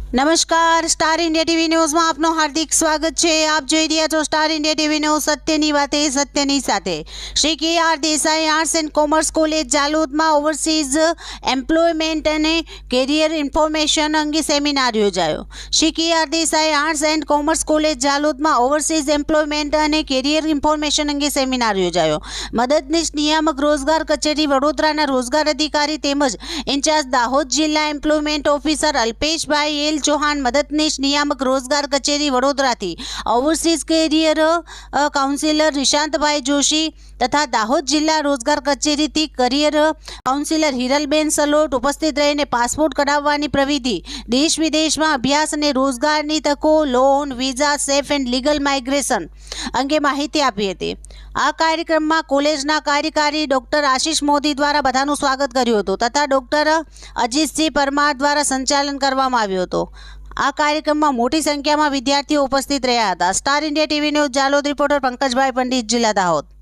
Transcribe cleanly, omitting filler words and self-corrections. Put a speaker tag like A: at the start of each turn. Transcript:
A: નમસ્કાર, star India TV ન્યૂઝમાં આપનું હાર્દિક સ્વાગત છે। આપ જોઈ રહ્યા છો સ્ટાર ઇન્ડિયા ટીવી ન્યૂઝ, સત્યની વાતે સત્યની સાથે। Shri K R. Desai arts and commerce college જાલોદમાં ઓવરસીઝ એમ્પ્લોયમેન્ટ અને કેરિયર ઇન્ફોર્મેશન અંગે સેમિનાર યોજાયો। Shri K R. Desai arts and commerce college જાલોદમાં ઓવરસીઝ એમ્પ્લોયમેન્ટ અને કેરિયર ઇન્ફોર્મેશન અંગે સેમિનાર યોજાયો। મદદનીશ નિયામક રોજગાર કચેરી વડોદરાના રોજગાર અધિકારી તેમજ ઇન્ચાર્જ દાહોદ જિલ્લા એમ્પ્લોયમેન્ટ ઓફિસર અલ્પેશભાઈ એલ चौहान मददनीश नियामक रोजगार कचेरी वडोदरा थी ओवरसीज कैरियर काउंसिलर रिशांत भाई जोशी तथा दाहोद जिला रोजगार कचेरी थी करियर काउंसिलर हिरलबेन सलोट उपस्थित रहीने पासपोर्ट कढाववानी प्रविधि देश विदेश में अभ्यास और रोजगारनी तको loan visa safe and legal migration अंगे माहिती आपी हती। आ कार्यक्रम में कॉलेजना कार्यकारी डॉक्टर आशीष मोदी द्वारा बधानुं स्वागत कर्युं हतुं तथा डॉक्टर अजीतसिंह परमार द्वारा संचालन करवामां आव्युं हतुं। आ कार्यक्रम में मोटी संख्या में विद्यार्थीओ उपस्थित रह्या हता। Star India TV news Jalod reporter Pankajbhai Pandit, जिला दाहोद।